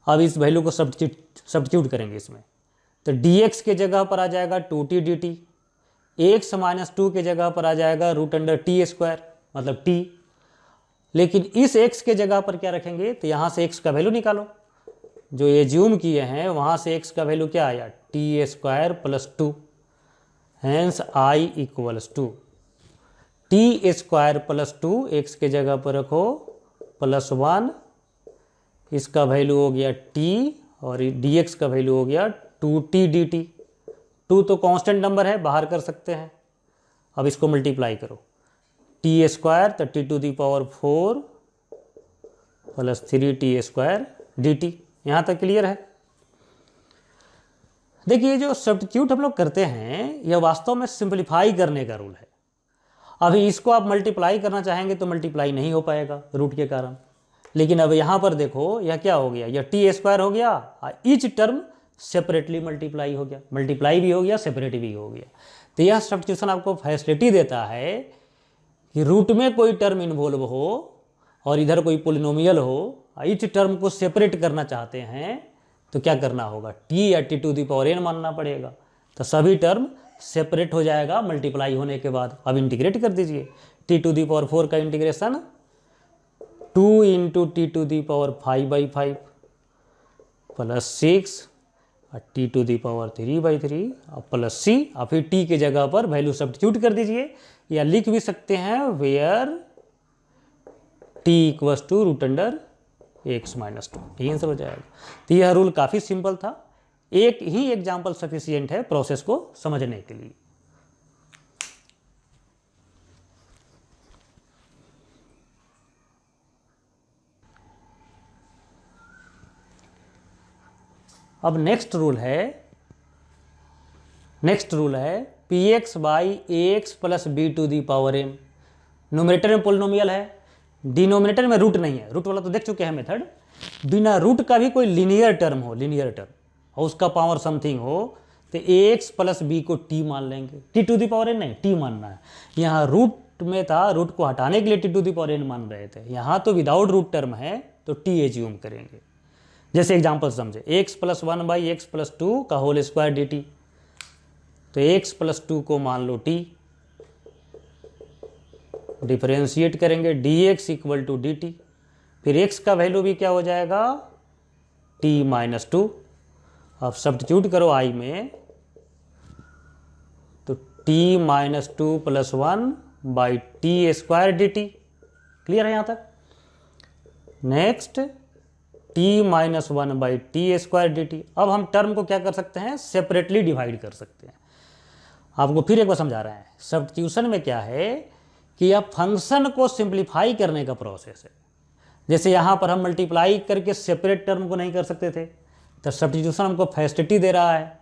अब इस वैल्यू को सब्स्टिट्यूट करेंगे इसमें, तो dx के जगह पर आ जाएगा 2t dt, x माइनस 2 के जगह पर आ जाएगा रूट अंडर टी स्क्वायर मतलब t। लेकिन इस x के जगह पर क्या रखेंगे, तो यहाँ से x का वैल्यू निकालो, जो एज्यूम किए हैं वहाँ से x का वैल्यू क्या आया, t square plus 2, hence i equals to t square plus 2, x के जगह पर रखो प्लस 1, इसका वैल्यू हो गया t और dx का वैल्यू हो गया 2t dt। 2 तो कांस्टेंट नंबर है, बाहर कर सकते हैं। अब इसको मल्टीप्लाई करो, टी स्क्वायर तो t to the power 4 plus 3t square dt। यहाँ तक क्लियर है। देखिए जो सब्स्टिट्यूट हम लोग करते हैं यह वास्तव में सिंपलीफाई करने का रूल है। अभी इसको आप मल्टीप्लाई करना चाहेंगे तो मल्टीप्लाई नहीं हो पाएगा रूट के कारण, लेकिन अब यहाँ पर देखो यह क्या हो गया, यह टी स्क्वायर हो गया और ईच टर्म सेपरेटली मल्टीप्लाई हो गया, मल्टीप्लाई भी हो गया सेपरेट भी हो गया। तो यह सब्स्टिट्यूशन आपको फैसिलिटी देता है कि रूट में कोई टर्म इन्वॉल्व हो और इधर कोई पोलिनोमियल हो इच टर्म को सेपरेट करना चाहते हैं तो क्या करना होगा, टी या t to the power n मानना पड़ेगा। तो सभी टर्म सेपरेट हो जाएगा मल्टीप्लाई होने के बाद। अब इंटीग्रेट कर दीजिए, टी टू दी पावर 4 का integration 2 into t to the power 5/5 plus 6 और टी टू दी पावर 3/3 और प्लस सी, और फिर टी के जगह पर वैल्यू सब्स्टिट्यूट कर दीजिए, या लिख भी सकते हैं where T equals to √(x-2), ये आंसर हो जाएगा। तो यह रूल काफ़ी सिंपल था, एक ही एग्जाम्पल सफिशियंट है प्रोसेस को समझने के लिए। अब नेक्स्ट रूल है p x by a x plus b to the power n. Nominator में पोलिनोमियल है, डिनोमिनेटर में रूट नहीं है, रूट वाला तो देख चुके हैं मेथड। बिना रूट का भी कोई लीनियर टर्म हो, और उसका पावर समथिंग हो, तो ए एक्स प्लस बी को टी मान लेंगे। T to the power n नहीं, टी मानना है। यहाँ रूट में था, रूट को हटाने के लिए t to the power n मान रहे थे, यहाँ तो विदाउट रूट टर्म है तो टी एज्यूम करेंगे। जैसे एग्जाम्पल समझे, एक्स प्लस 1/x+2 का होल स्क्वायर डी टी, तो x प्लस 2 को मान लो t, डिफरेंशिएट करेंगे dx इक्वल टू dt, फिर x का वैल्यू भी क्या हो जाएगा t-2। अब सब्स्टिट्यूट करो i में, तो t-2 + 1/t² dt। क्लियर है यहाँ तक? Next t-1/t² dt। अब हम टर्म को क्या कर सकते हैं, सेपरेटली डिवाइड कर सकते हैं। आपको फिर एक बार समझा रहे हैं, सब्स्टिट्यूशन में क्या है कि अब फंक्शन को सिंप्लीफाई करने का प्रोसेस है। जैसे यहाँ पर हम मल्टीप्लाई करके सेपरेट टर्म को नहीं कर सकते थे, तो सब्स्टिट्यूशन हमको फैसिलिटी दे रहा है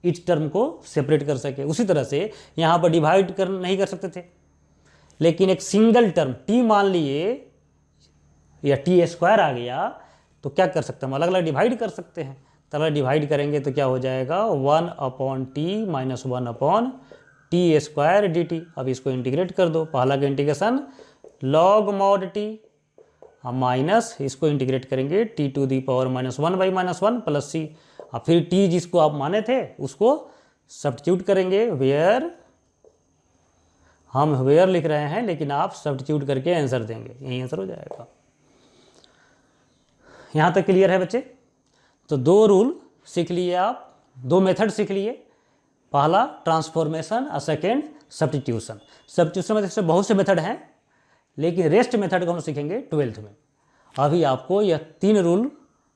इच टर्म को सेपरेट कर सके। उसी तरह से यहाँ पर डिवाइड कर नहीं कर सकते थे, लेकिन एक सिंगल टर्म t मान लिए या t² आ गया तो क्या कर सकते हैं, हम अलग अलग डिवाइड कर सकते हैं। तो अगर डिवाइड करेंगे तो क्या हो जाएगा 1/t - 1/t² dt। अब इसको इंटीग्रेट कर दो, पहला का integration log mod t, minus इसको इंटीग्रेट करेंगे t to the power -1/-1 plus c। अब फिर t जिसको आप माने थे उसको सब्स्टिट्यूट करेंगे वेयर, हम वेयर लिख रहे हैं लेकिन आप सब्स्टिट्यूट करके आंसर देंगे, यही आंसर हो जाएगा। यहाँ तक क्लियर है बच्चे? तो दो रूल सीख लिए आप, दो मेथड सीख लिए, पहला ट्रांसफॉर्मेशन और सेकेंड सब्स्टिट्यूशन। सब्स्टिट्यूशन में जैसे बहुत से मेथड हैं, लेकिन रेस्ट मेथड को हम सीखेंगे 12th में। अभी आपको यह 3 रूल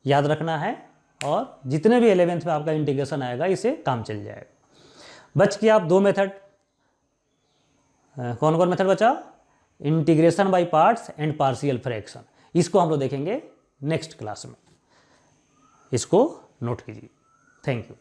याद रखना है, और जितने भी 11th में आपका इंटीग्रेशन आएगा इसे काम चल जाएगा। बच के आप 2 मेथड, कौन कौन मेथड बचा, integration by parts and partial fraction. इसको हम लोग देखेंगे नेक्स्ट क्लास में, इसको नोट कीजिए। Thank you.